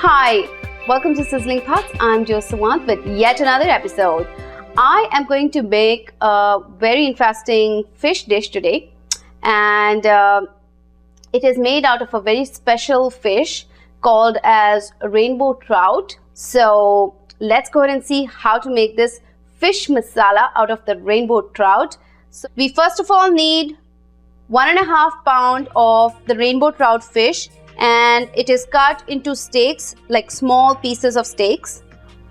Hi, welcome to Sizzling Thoughts. I'm Jo Sawant with yet another episode. I am going to make a very interesting fish dish today, and it is made out of a very special fish called as rainbow trout. So let's go ahead and see how to make this fish masala out of the rainbow trout. So we first of all need 1.5 pounds of the rainbow trout fish, and it is cut into steaks, like small pieces of steaks.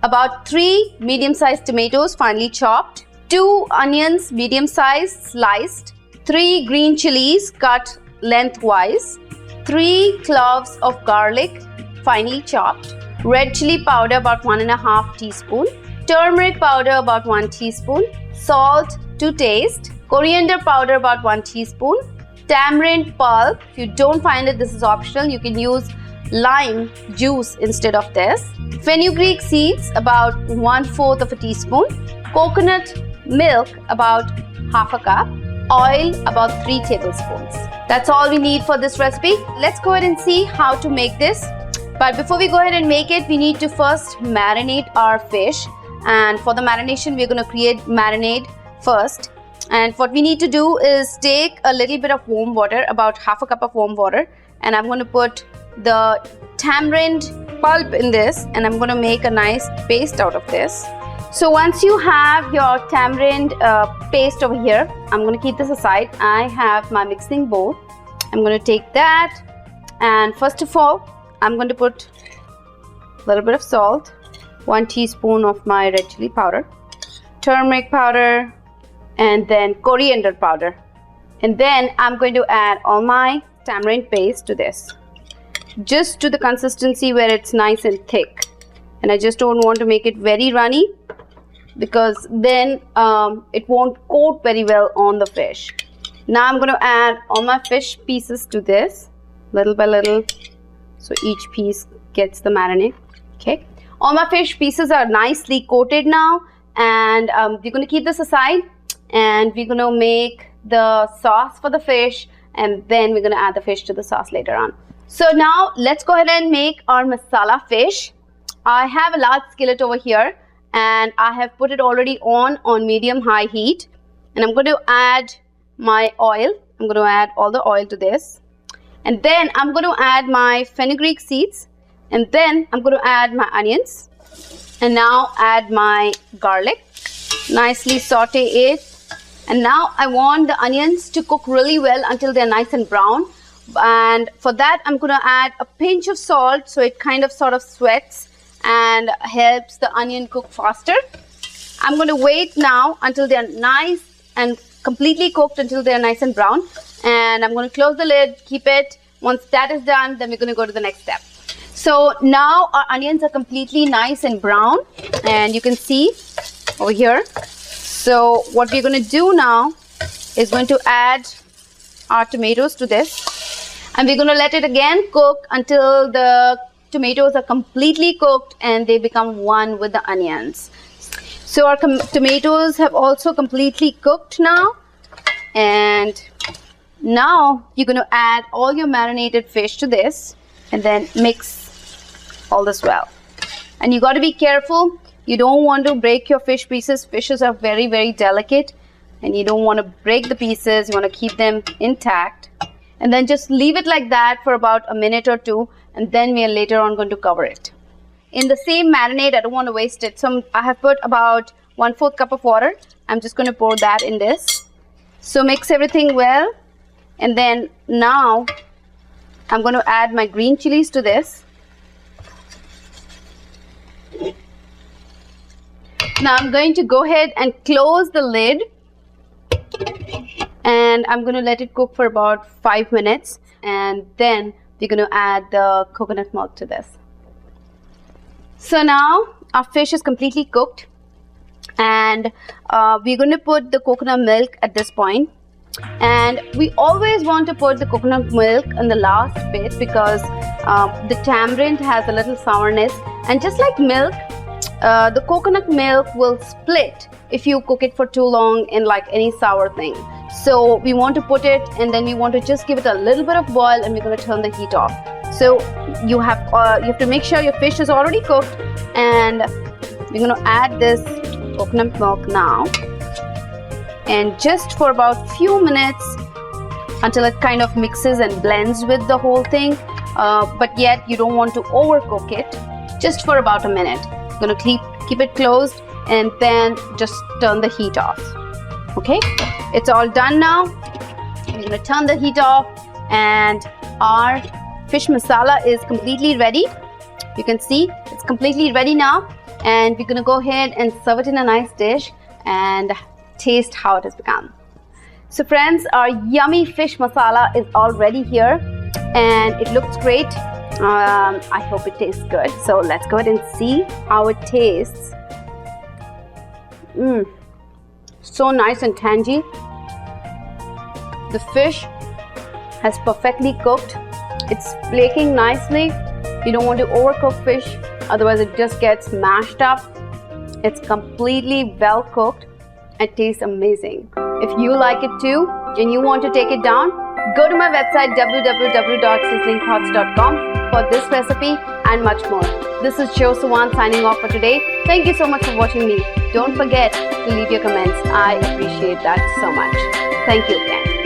About 3 medium-sized tomatoes finely chopped, 2 onions medium-sized sliced, 3 green chilies cut lengthwise, 3 cloves of garlic finely chopped, red chili powder about 1.5 teaspoon, turmeric powder about 1 teaspoon, salt to taste, coriander powder about 1 teaspoon, tamarind pulp. If you don't find it, this is optional. You can use lime juice instead of this. Fenugreek seeds about 1/4 of a teaspoon. Coconut milk about 1/2 cup. Oil about 3 tablespoons. That's all we need for this recipe. Let's go ahead and see how to make this. But before we go ahead and make it, we need to first marinate our fish. And for the marination, we're going to create marinade first. And what we need to do is take a little bit of warm water, about 1/2 cup of warm water, and I'm going to put the tamarind pulp in this, and I'm going to make a nice paste out of this. So once you have your tamarind paste over here, I'm going to keep this aside. I have my mixing bowl. I'm going to take that, and first of all, I'm going to put a little bit of salt, 1 teaspoon of my red chili powder, turmeric powder, and then coriander powder. And then I'm going to add all my tamarind paste to this, just to the consistency where it's nice and thick. And I just don't want to make it very runny, because then it won't coat very well on the fish. Now I'm going to add all my fish pieces to this, little by little, so each piece gets the marinade. Okay, all my fish pieces are nicely coated now, and we're going to keep this aside. And we're going to make the sauce for the fish, and then we're going to add the fish to the sauce later on. So now let's go ahead and make our masala fish. I have a large skillet over here, and I have put it already on medium high heat, and I'm going to add my oil. I'm going to add all the oil to this, and then I'm going to add my fenugreek seeds, and then I'm going to add my onions, and now add my garlic. Nicely saute it. And now I want the onions to cook really well until they're nice and brown. And for that, I'm going to add a pinch of salt, so it kind of sort of sweats and helps the onion cook faster. I'm going to wait now until they're nice and completely cooked, until they're nice and brown. And I'm going to close the lid, keep it. Once that is done, then we're going to go to the next step. So now our onions are completely nice and brown, and you can see over here. So what we're going to do now is going to add our tomatoes to this, and we're going to let it again cook until the tomatoes are completely cooked and they become one with the onions. So our tomatoes have also completely cooked now, and now you're going to add all your marinated fish to this, and then mix all this well. And you got to be careful. You don't want to break your fish pieces. Fishes are very, very delicate, and you don't want to break the pieces. You want to keep them intact. And then just leave it like that for about a minute or two, and then we are later on going to cover it. In the same marinade, I don't want to waste it. So I have put about 1/4 cup of water. I'm just going to pour that in this. So mix everything well. And then now I'm going to add my green chilies to this. Now I'm going to go ahead and close the lid, and I'm going to let it cook for about 5 minutes, and then we're going to add the coconut milk to this. So now our fish is completely cooked, and we're going to put the coconut milk at this point. And we always want to put the coconut milk in the last bit, because the tamarind has a little sourness, and just like milk, the coconut milk will split if you cook it for too long in like any sour thing. So we want to put it, and then we want to just give it a little bit of boil, and we're going to turn the heat off. So you have to make sure your fish is already cooked, and we're going to add this coconut milk now, and just for about few minutes until it kind of mixes and blends with the whole thing, but yet you don't want to overcook it. Just for about a minute. I'm going to keep it closed and then just turn the heat off. Okay, it's all done now. I'm going to turn the heat off, and our fish masala is completely ready. You can see it's completely ready now, and we're going to go ahead and serve it in a nice dish and taste how it has become. So friends, our yummy fish masala is already here, and it looks great. I hope it tastes good. So let's go ahead and see how it tastes. So nice and tangy. The fish has perfectly cooked. It's flaking nicely. You don't want to overcook fish, otherwise it just gets mashed up. It's completely well cooked and tastes amazing. If you like it too and you want to take it down, go to my website www.sizzlingpots.com for this recipe and much more. This is Jo Sawant signing off for today. Thank you so much for watching me. Don't forget to leave your comments. I appreciate that so much. Thank you again.